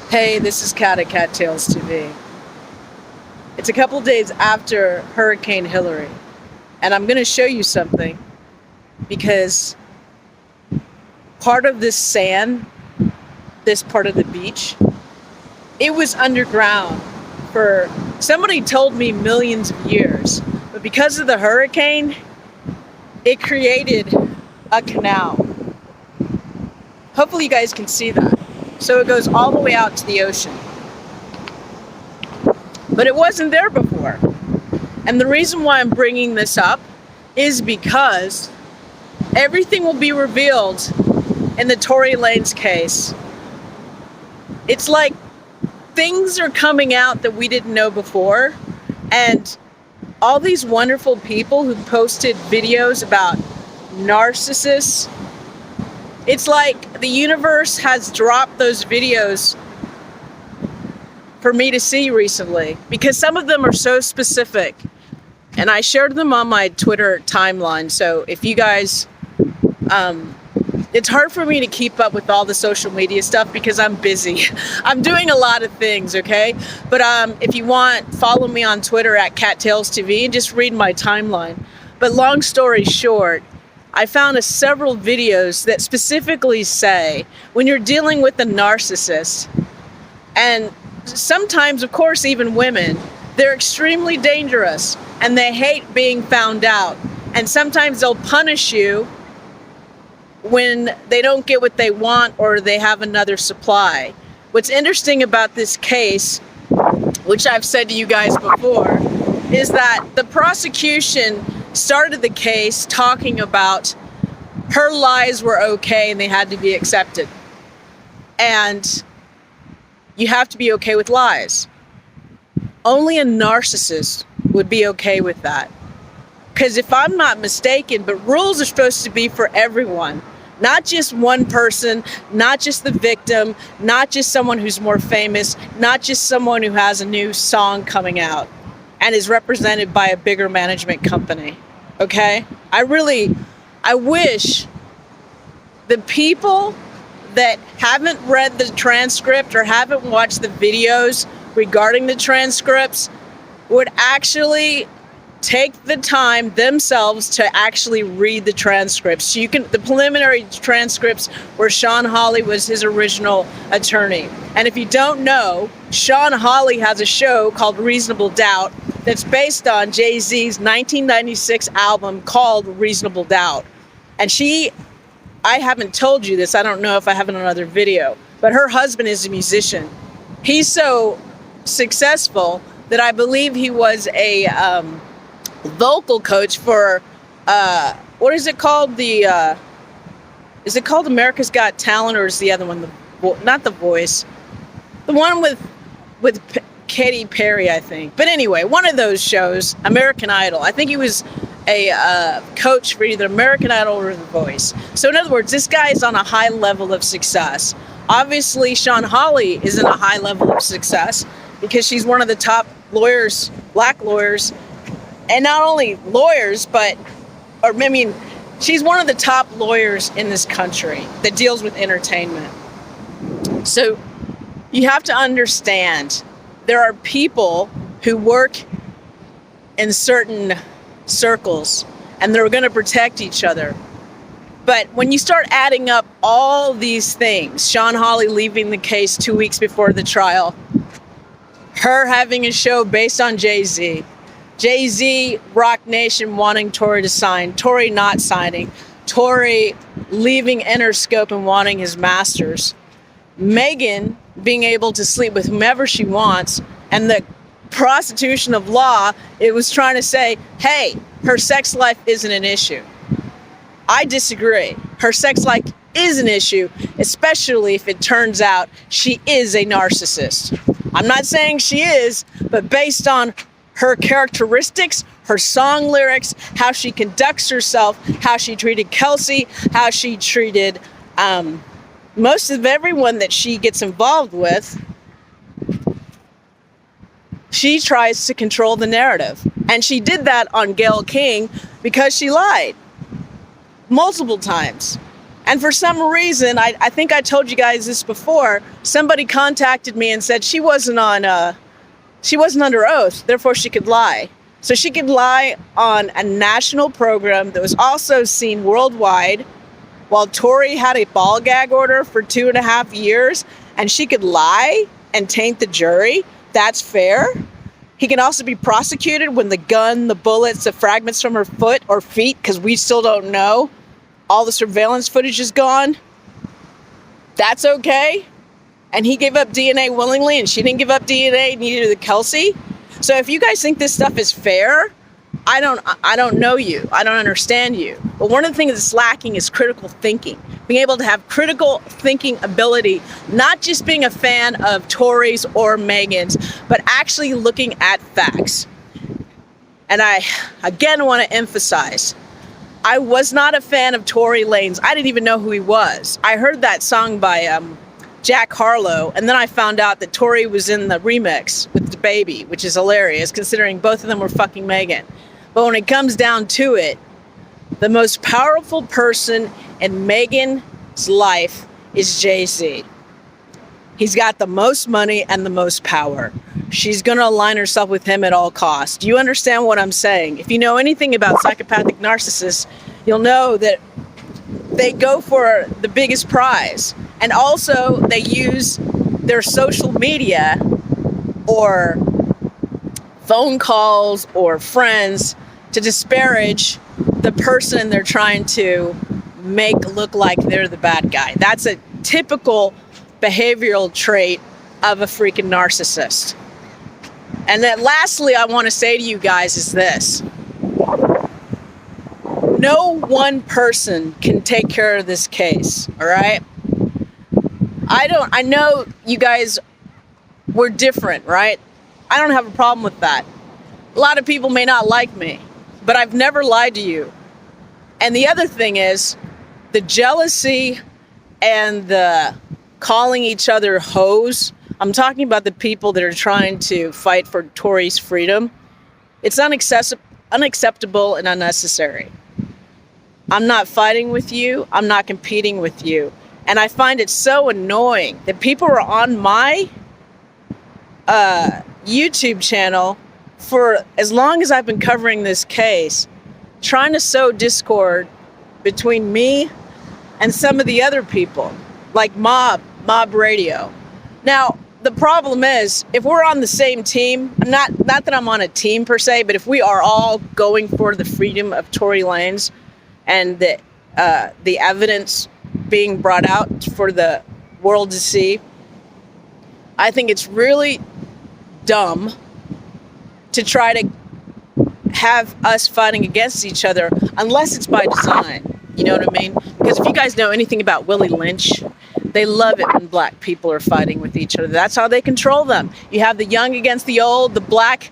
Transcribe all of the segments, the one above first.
Hey, this is Kat at Cattails TV. It's a couple days after Hurricane Hillary, and I'm going to show you something because part of this sand, this part of the beach, it was underground for, somebody told me, millions of years. But because of the hurricane, it created a canal. Hopefully you guys can see that. So it goes all the way out to the ocean. But it wasn't there before. And the reason why I'm bringing this up is because everything will be revealed in the Tory Lanez case. It's like things are coming out that we didn't know before. And all these wonderful people who posted videos about narcissists, it's like the universe has dropped those videos for me to see recently because some of them are so specific. And I shared them on my Twitter timeline. So if you guys, it's hard for me to keep up with all the social media stuff because I'm busy. I'm doing a lot of things, okay? But if you want, follow me on Twitter at Cattails TV and just read my timeline. But long story short, I found several videos that specifically say when you're dealing with a narcissist, and sometimes, of course, even women, they're extremely dangerous and they hate being found out. And sometimes they'll punish you when they don't get what they want or they have another supply. What's interesting about this case, which I've said to you guys before, is that the prosecution started the case talking about her lies were okay and they had to be accepted. And you have to be okay with lies. Only a narcissist would be okay with that. Because if I'm not mistaken, but rules are supposed to be for everyone, not just one person, not just the victim, not just someone who's more famous, not just someone who has a new song coming out and is represented by a bigger management company. Okay? I wish the people that haven't read the transcript or haven't watched the videos regarding the transcripts would actually take the time themselves to actually read the transcripts. You can, the preliminary transcripts where Sean Hawley was his original attorney. And if you don't know, Sean Hawley has a show called Reasonable Doubt that's based on Jay-Z's 1996 album called Reasonable Doubt. And I haven't told you this, I don't know if I have another video, but her husband is a musician. He's so successful that I believe he was a vocal coach for, what is it called? Is it called America's Got Talent, or is the other one, not The Voice? The one with Katy Perry, I think. But anyway, one of those shows, American Idol. I think he was a coach for either American Idol or The Voice. So in other words, this guy is on a high level of success. Obviously, Sean Hawley is in a high level of success because she's one of the top lawyers, black lawyers, and not only lawyers, she's one of the top lawyers in this country that deals with entertainment. So you have to understand, there are people who work in certain circles and they're going to protect each other. But when you start adding up all these things, Sean Hawley leaving the case 2 weeks before the trial, her having a show based on Jay-Z, Jay-Z, Rock Nation wanting Tory to sign, Tory not signing, Tory leaving Interscope and wanting his masters, Megan being able to sleep with whomever she wants, and the prostitution of law, it was trying to say, hey, her sex life isn't an issue. I disagree. Her sex life is an issue, especially if it turns out she is a narcissist. I'm not saying she is, but based on her characteristics, her song lyrics, how she conducts herself, how she treated Kelsey, how she treated most of everyone that she gets involved with, she tries to control the narrative. And she did that on Gayle King because she lied multiple times. And for some reason, I think I told you guys this before, somebody contacted me and said she wasn't under oath, therefore she could lie. So she could lie on a national program that was also seen worldwide, while Tory had a ball gag order for 2.5 years, and she could lie and taint the jury. That's fair. He can also be prosecuted when the gun, the bullets, the fragments from her foot or feet, because we still don't know, all the surveillance footage is gone. That's okay. And he gave up DNA willingly, and she didn't give up DNA, neither did Kelsey. So if you guys think this stuff is fair, I don't know you. I don't understand you. But one of the things that's lacking is critical thinking. Being able to have critical thinking ability, not just being a fan of Tory's or Meghan's, but actually looking at facts. And I, again, want to emphasize, I was not a fan of Tory Lanez. I didn't even know who he was. I heard that song by Jack Harlow, and then I found out that Tory was in the remix with the baby, which is hilarious considering both of them were fucking Meghan. But when it comes down to it, the most powerful person in Meghan's life is Jay-Z. He's got the most money and the most power. She's going to align herself with him at all costs. Do you understand what I'm saying? If you know anything about psychopathic narcissists, you'll know that they go for the biggest prize. And also, they use their social media or phone calls or friends to disparage the person they're trying to make look like they're the bad guy. That's a typical behavioral trait of a freaking narcissist. And then lastly, I want to say to you guys is this. No one person can take care of this case, all right? I know you guys were different, right? I don't have a problem with that. A lot of people may not like me, but I've never lied to you. And the other thing is, the jealousy and the calling each other hoes, I'm talking about the people that are trying to fight for Tory's freedom. It's unacceptable and unnecessary. I'm not fighting with you. I'm not competing with you. And I find it so annoying that people are on my YouTube channel for as long as I've been covering this case, trying to sow discord between me and some of the other people, like Mob Radio. Now, the problem is, if we're on the same team, not that I'm on a team per se, but if we are all going for the freedom of Tory Lanez and the evidence being brought out for the world to see, I think it's really dumb to try to have us fighting against each other unless it's by design. You know what I mean? Because if you guys know anything about Willie Lynch, they love it when black people are fighting with each other. That's how they control them. You have the young against the old, the black,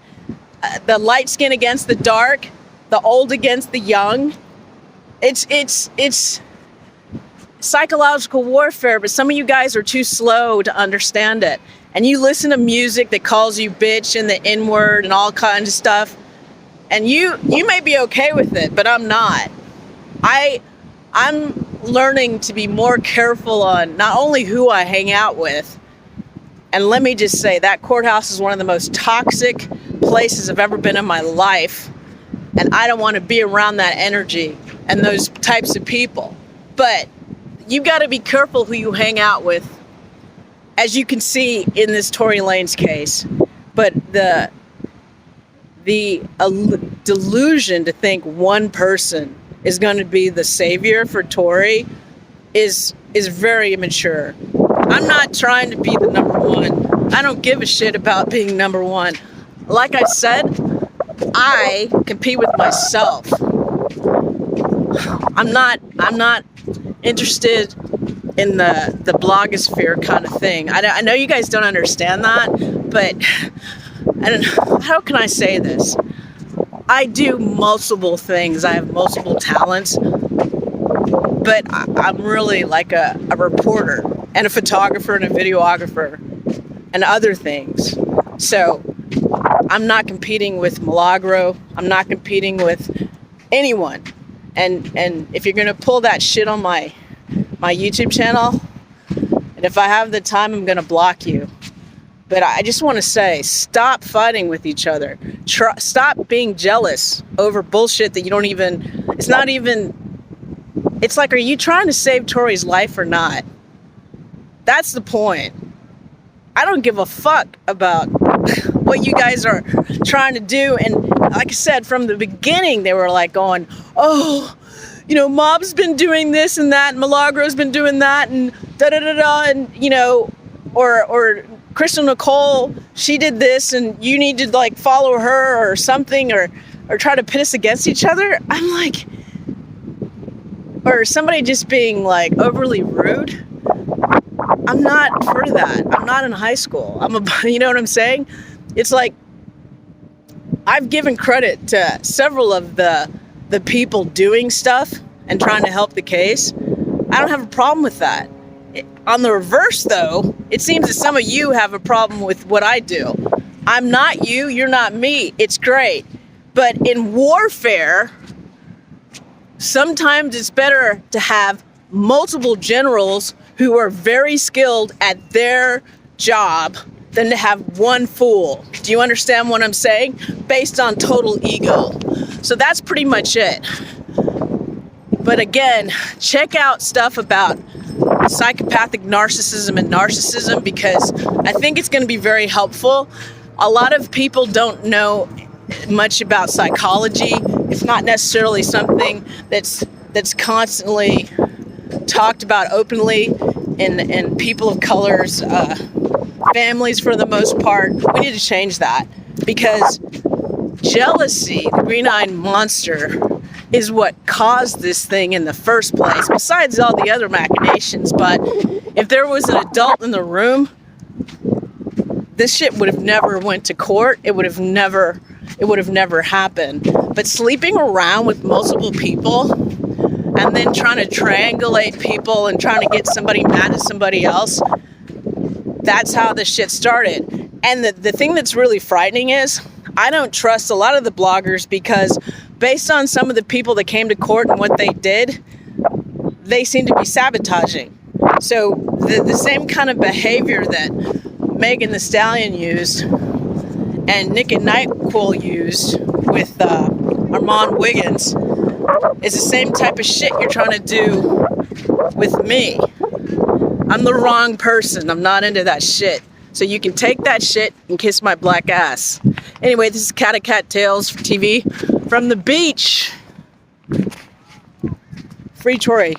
the light skin against the dark, the old against the young. It's psychological warfare, but some of you guys are too slow to understand it. And you listen to music that calls you bitch and the N-word and all kinds of stuff. And you may be okay with it, but I'm not. I'm learning to be more careful on not only who I hang out with, and let me just say that courthouse is one of the most toxic places I've ever been in my life, and I don't want to be around that energy and those types of people. But you got to be careful who you hang out with, as you can see in this Tory Lanez case. But the delusion to think one person is going to be the savior for Tory is very immature. I'm not trying to be the number one. I don't give a shit about being number one. Like I said, I compete with myself. I'm not interested in the blogosphere kind of thing. I know you guys don't understand that, but how can I say this? I do multiple things. I have multiple talents, but I'm really like a reporter and a photographer and a videographer and other things. So I'm not competing with Milagro. I'm not competing with anyone. And if you're going to pull that shit on my my YouTube channel. And if I have the time, I'm going to block you. But I just want to say, stop fighting with each other. Stop being jealous over bullshit that you don't even, it's not even, it's like, are you trying to save Tory's life or not? That's the point. I don't give a fuck about what you guys are trying to do. And like I said, from the beginning, they were like going, oh, you know, Mob's been doing this and that, and Milagro's been doing that, and da-da-da-da, and, you know, or Crystal Nicole, she did this, and you need to, like, follow her or something, or try to pit us against each other. I'm like, or somebody just being, like, overly rude. I'm not for that. I'm not in high school. You know what I'm saying? It's like, I've given credit to several of the people doing stuff and trying to help the case. I don't have a problem with that. On the reverse, though, it seems that some of you have a problem with what I do. I'm not you, you're not me. It's great. But in warfare, sometimes it's better to have multiple generals who are very skilled at their job than to have one fool. Do you understand what I'm saying? Based on total ego. So that's pretty much it. But again, check out stuff about psychopathic narcissism and narcissism, because I think it's going to be very helpful. A lot of people don't know much about psychology. It's not necessarily something that's constantly talked about openly in people of color's families for the most part. We need to change that, because jealousy, the green-eyed monster, is what caused this thing in the first place, besides all the other machinations. But if there was an adult in the room, this shit would have never went to court. It would have never happened. But sleeping around with multiple people and then trying to triangulate people and trying to get somebody mad at somebody else, that's how this shit started. And the thing that's really frightening is, I don't trust a lot of the bloggers, because based on some of the people that came to court and what they did, they seem to be sabotaging. So the same kind of behavior that Megan Thee Stallion used and Nick and NyQuil used with Armand Wiggins is the same type of shit you're trying to do with me. I'm the wrong person. I'm not into that shit. So you can take that shit and kiss my black ass. Anyway, this is Cat Tales TV from the beach. Free Tory.